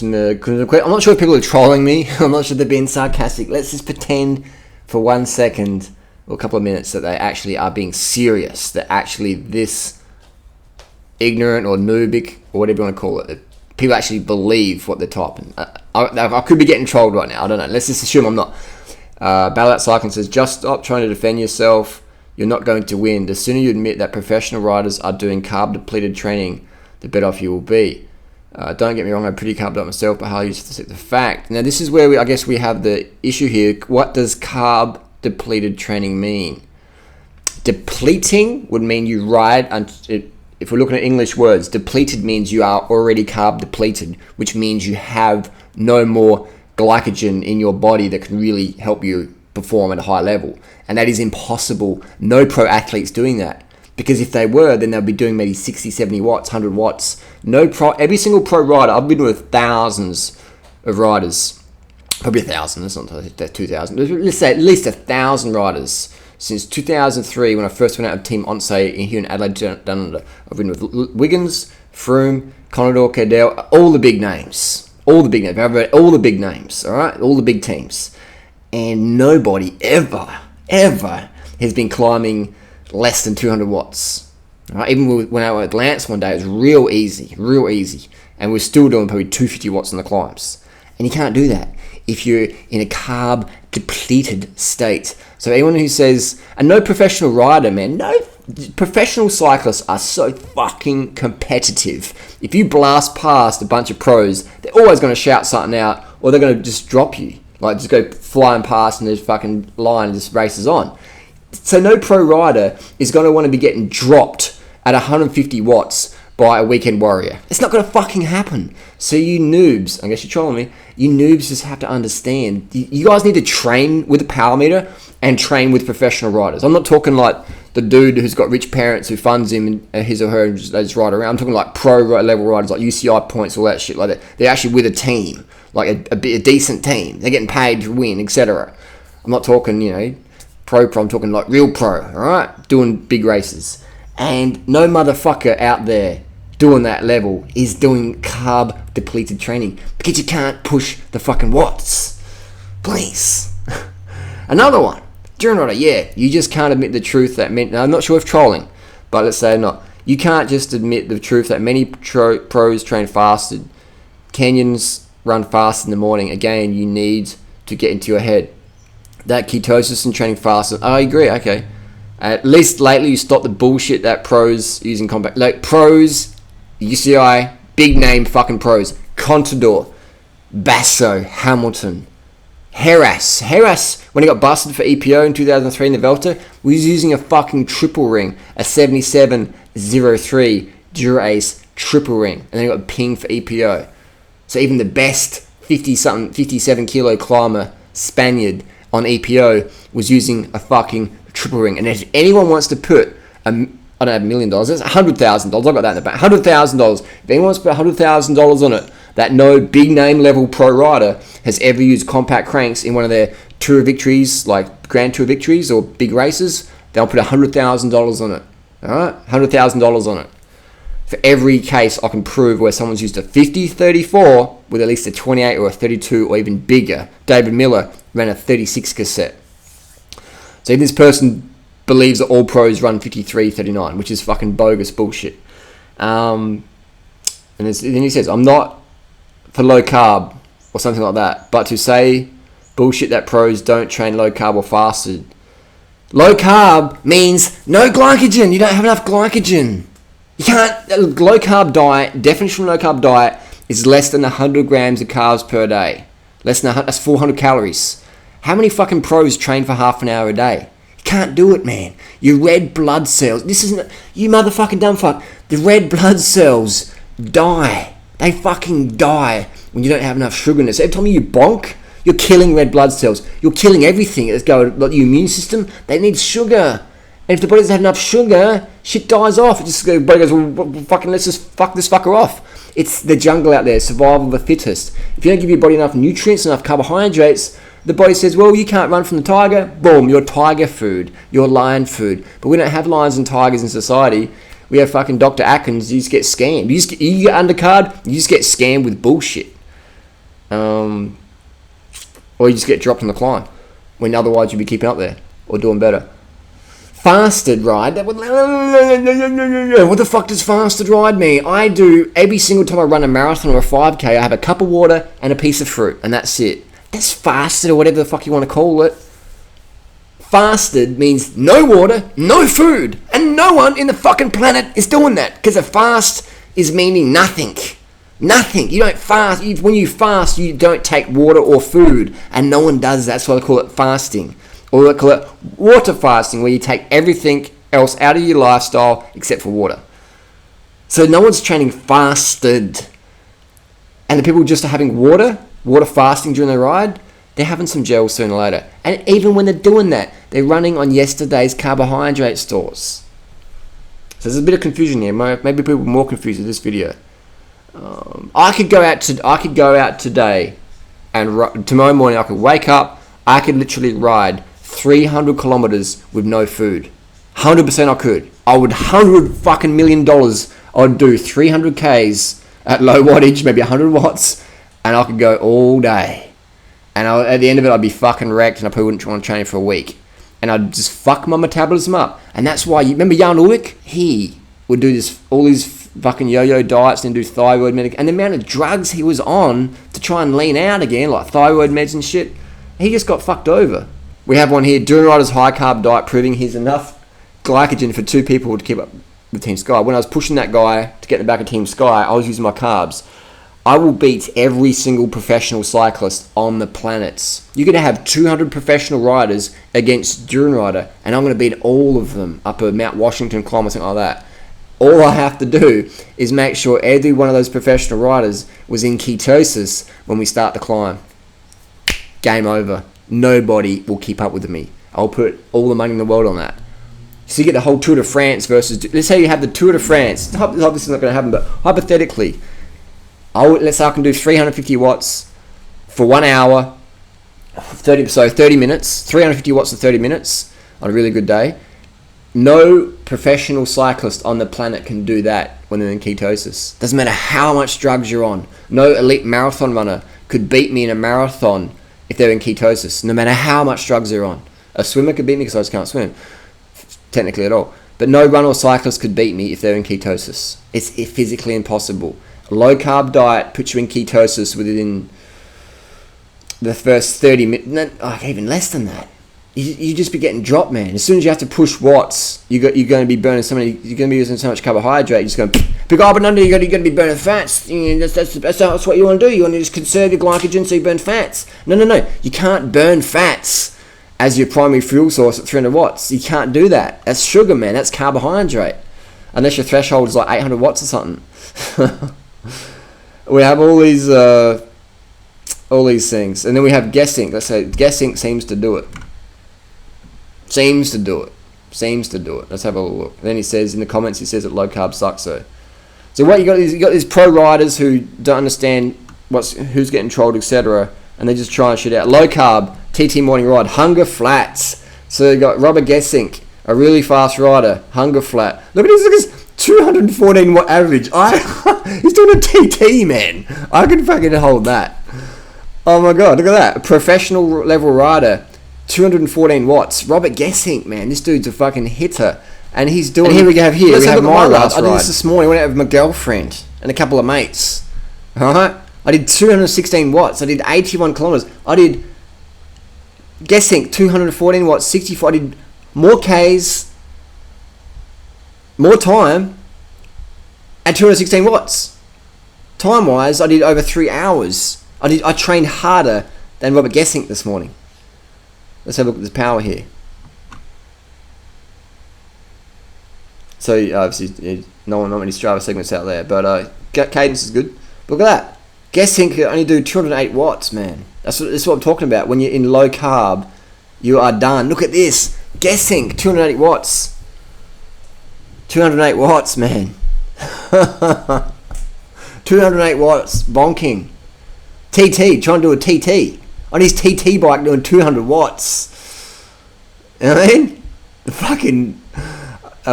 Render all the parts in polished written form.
I'm not sure if people are trolling me. I'm not sure they're being sarcastic. Let's just pretend for 1 second or a couple of minutes that they actually are being serious. That actually this ignorant or noobic or whatever you want to call it, people actually believe what they're typing. I could be getting trolled right now. I don't know. Let's just assume I'm not. Ballarat Cycling says, just stop trying to defend yourself. You're not going to win. The sooner you admit that professional riders are doing carb-depleted training, the better off you will be. Don't get me wrong, I'm pretty carb up myself, but how you used to set the fact. Now, this is where I guess we have the issue here. What does carb-depleted training mean? Depleting would mean you ride, if we're looking at English words, depleted means you are already carb-depleted, which means you have no more glycogen in your body that can really help you perform at a high level. And that is impossible. No pro athlete's doing that. Because if they were, then they'll be doing maybe 60, 70 watts, 100 watts. Every single pro rider, I've been with thousands of riders. Probably 1,000, that's not 2,000. Let's say at least 1,000 riders. Since 2003, when I first went out of Team Onse here in Adelaide Down Under. I've been with Wiggins, Froome, Conador, Cadell, all the big names. All the big names. I've read all the big names, all right? All the big teams. And nobody ever has been climbing less than 200 watts. Right? Even when I went with Lance one day, it was real easy. And we're still doing probably 250 watts in the climbs. And you can't do that if you're in a carb-depleted state. So anyone who says, and no professional rider, man, no professional cyclists are so fucking competitive. If you blast past a bunch of pros, they're always going to shout something out, or they're going to just drop you. Like, just go flying past and there's fucking line and just races on. So no pro rider is going to want to be getting dropped at 150 watts by a weekend warrior. It's not going to fucking happen. So you noobs, I guess you're trolling me, you noobs just have to understand, you guys need to train with a power meter and train with professional riders. I'm not talking like the dude who's got rich parents who funds him and his or her and they just ride around. I'm talking like pro level riders like UCI points, all that shit like that. They're actually with a team, like a decent team. They're getting paid to win, etc. I'm not talking, pro, I'm talking like real pro, alright? Doing big races. And no motherfucker out there doing that level is doing carb depleted training because you can't push the fucking watts. Please. Another one. During rider, you just can't admit the truth that now, I'm not sure if trolling, but let's say not. You can't just admit the truth that many pros train fasted. Kenyans run fast in the morning. Again, you need to get into your head. That ketosis and training faster. I agree, okay. At least lately you stop the bullshit that pros using compact. Like pros, UCI, big name fucking pros. Contador, Basso, Hamilton, Heras, when he got busted for EPO in 2003 in the Velta, was using a fucking triple ring, a 7703 Dura-Ace triple ring, and then he got pinged for EPO. So even the best 57 kilo climber Spaniard on EPO was using a fucking triple ring. And if anyone wants to put I don't have $1 million, that's $100,000. I've got that in the back. $100,000. If anyone wants to put $100,000 on it, that no big name level pro rider has ever used compact cranks in one of their tour victories, like Grand Tour victories or big races, they'll put $100,000 on it. Alright? $100,000 on it. For every case I can prove where someone's used a 50-34 with at least a 28 or a 32 or even bigger. David Miller ran a 36 cassette. So if this person believes that all pros run 53-39, which is fucking bogus bullshit. And then he says, I'm not for low carb or something like that, but to say bullshit that pros don't train low carb or fasted. Low carb means no glycogen. You don't have enough glycogen. You can't. Low carb diet, definition of low carb diet is less than 100 grams of carbs per day. Less than that's 400 calories. How many fucking pros train for half an hour a day? You can't do it, man. Your red blood cells. This isn't you motherfucking dumb fuck. The red blood cells die. They fucking die when you don't have enough sugar in it. So every time you bonk, you're killing red blood cells. You're killing everything that's going, like the immune system. They need sugar. And if the body doesn't have enough sugar, shit dies off. It just the body goes, well, fucking let's just fuck this fucker off. It's the jungle out there, survival of the fittest. If you don't give your body enough nutrients, enough carbohydrates, the body says, well, you can't run from the tiger. Boom, you're tiger food. You're lion food. But we don't have lions and tigers in society. We have fucking Dr. Atkins. You just get scammed. You get undercard. You just get scammed with bullshit. or you just get dropped on the climb when otherwise you'd be keeping up there or doing better. Fasted ride. What the fuck does fasted ride mean? I do every single time I run a marathon or a 5K. I have a cup of water and a piece of fruit, and that's it. That's fasted or whatever the fuck you want to call it. Fasted means no water, no food, and no one in the fucking planet is doing that, because a fast is meaning nothing. Nothing. You don't fast. When you fast, you don't take water or food, and no one does that. That's why they call it fasting. Or they call it water fasting, where you take everything else out of your lifestyle except for water. So no one's training fasted. And the people just are having water fasting during the ride, they're having some gel sooner or later. And even when they're doing that, they're running on yesterday's carbohydrate stores. So there's a bit of confusion here. Maybe people are more confused with this video. I could go out today, and tomorrow morning I could wake up. I could literally ride 300 kilometers with no food. 100% I could. I would $100 million. I'd do 300 Ks at low wattage, maybe 100 watts, and I could go all day. And at the end of it, I'd be fucking wrecked, and I probably wouldn't want to train for a week. And I'd just fuck my metabolism up. And that's why, you remember Jan Ullrich? He would do all these fucking yo-yo diets and do thyroid medication. And the amount of drugs he was on to try and lean out again, like thyroid meds and shit, he just got fucked over. We have one here, Durenrider's high-carb diet, proving he's enough glycogen for 2 people to keep up with Team Sky. When I was pushing that guy to get in the back of Team Sky, I was using my carbs. I will beat every single professional cyclist on the planet. You're going to have 200 professional riders against Durenrider, and I'm going to beat all of them up a Mount Washington climb or something like that. All I have to do is make sure every one of those professional riders was in ketosis when we start the climb. Game over. Nobody will keep up with me. I'll put all the money in the world on that. So you get the whole Tour de France versus... Let's say you have the Tour de France. Obviously it's not going to happen, but hypothetically, let's say I can do 350 watts for 1 hour, 30 minutes, 350 watts for 30 minutes on a really good day. No professional cyclist on the planet can do that when they're in ketosis. Doesn't matter how much drugs you're on. No elite marathon runner could beat me in a marathon if they're in ketosis, no matter how much drugs they're on. A swimmer could beat me because I just can't swim, technically at all. But no runner or cyclist could beat me if they're in ketosis. It's physically impossible. A low-carb diet puts you in ketosis within the first 30 minutes, even less than that. You just be getting dropped, man. As soon as you have to push watts, you're going to be burning you're going to be using so much carbohydrate. You're just going, pick up and under. You're going to be burning fats. That's what you want to do. You want to just conserve your glycogen so you burn fats. No. You can't burn fats as your primary fuel source at 300 watts. You can't do that. That's sugar, man. That's carbohydrate. Unless your threshold is like 800 watts or something. We have all these things, and then we have guessing. Let's say guessing seems to do it. Seems to do it. Let's have a look. And then he says in the comments, he says that low carb sucks. So what you got these pro riders who don't understand who's getting trolled, etc., and they just try and shit out. Low carb TT morning ride, hunger flats. So you got Robert Gesink, a really fast rider, hunger flat. Look at this 214 watt average. He's doing a TT, man. I can fucking hold that. Oh my god, look at that. A professional level rider. 214 watts. Robert Gesink, man. This dude's a fucking hitter. And he's doing... And here we have we have my last ride. I did this morning. I went out with my girlfriend and a couple of mates. Alright? I did 216 watts. I did 81 kilometers. I did... Gesink, 214 watts, 64. I did more Ks, more time, at 216 watts. Time-wise, I did over 3 hours. I trained harder than Robert Gesink this morning. Let's have a look at this power here. So obviously, not many Strava segments out there, but cadence is good. Look at that. Gesink can only do 208 watts, man. That's what I'm talking about. When you're in low carb, you are done. Look at this. Gesink, 208 watts. 208 watts, man. 208 watts, bonking. TT, trying to do a TT. On his TT bike doing 200 watts. You know what I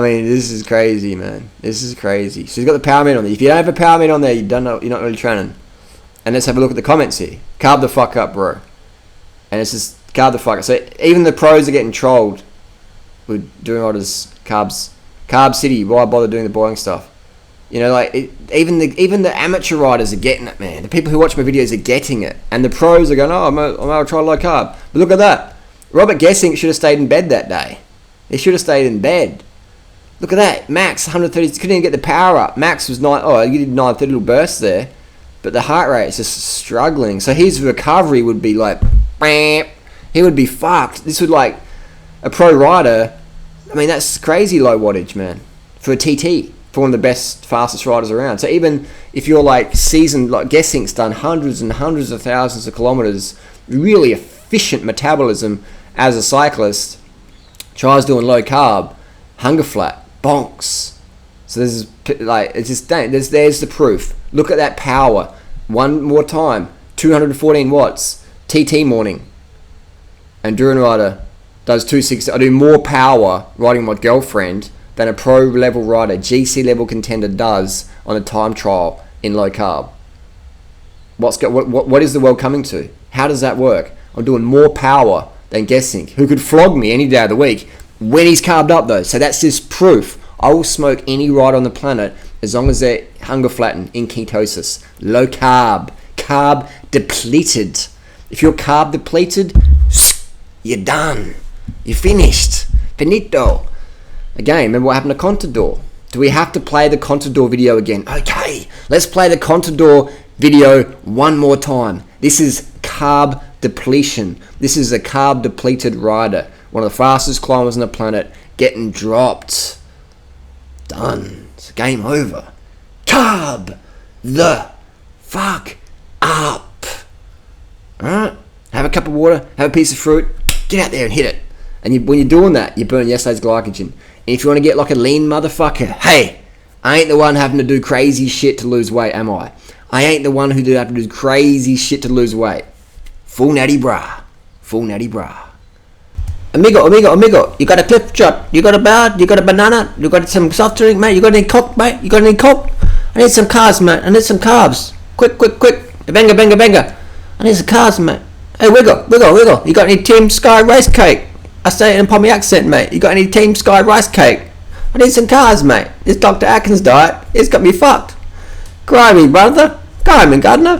mean? This is crazy, man. This is crazy. So he's got the power meter on there. If you don't have a power meter on there, you're not really training. And let's have a look at the comments here. Carb the fuck up, bro. And it's just carb the fuck up. So even the pros are getting trolled with doing all this carbs. Carb City, why bother doing the boring stuff? You know, like, even the amateur riders are getting it, man. The people who watch my videos are getting it. And the pros are going, oh, I'm going to try low carb. But look at that. Robert Gessing should have stayed in bed that day. He should have stayed in bed. Look at that. Max, 130, couldn't even get the power up. Max was you did 930 little bursts there. But the heart rate is just struggling. So his recovery would be like, he would be fucked. This would, like, a pro rider, I mean, that's crazy low wattage, man. For a TT. For one of the best, fastest riders around. So even if you're like seasoned, like Gessing's done hundreds and hundreds of thousands of kilometers, really efficient metabolism as a cyclist, tries doing low carb, hunger flat, bonks. So this is like, it's just, there's the proof. Look at that power. One more time, 214 watts, TT morning. Endurance rider does 260. I do more power riding my girlfriend than a pro level rider, GC level contender does on a time trial in low carb. What is the world coming to? How does that work? I'm doing more power than Gessing, who could flog me any day of the week when he's carved up though. So that's just proof. I will smoke any rider on the planet as long as they're hunger flattened in ketosis. Low carb, carb depleted. If you're carb depleted, you're done. You're finished. Finito. Again, remember what happened to Contador? Do we have to play the Contador video again? Okay, let's play the Contador video one more time. This is carb depletion. This is a carb depleted rider. One of the fastest climbers on the planet getting dropped. Done. It's game over. Carb the fuck up. Alright? Have a cup of water, have a piece of fruit, get out there and hit it. And when you're doing that, you burn yesterday's glycogen. And if you want to get like a lean motherfucker, hey, I ain't the one having to do crazy shit to lose weight, am I? I ain't the one who have to do crazy shit to lose weight. Full natty bra. Full natty bra. Amigo, you got a clip shot, you got a bird, you got a banana, you got some soft drink, mate, you got any coke, mate, you got any coke? I need some carbs, mate, I need some carbs. Quick. Banga. I need some carbs, mate. Hey, wiggle, you got any Team Sky rice cake? I say it in Pommy accent, mate. You got any Team Sky rice cake? I need some carbs, mate. This Dr. Atkins diet, it's got me fucked. Grimy, brother. Grimy, gardener.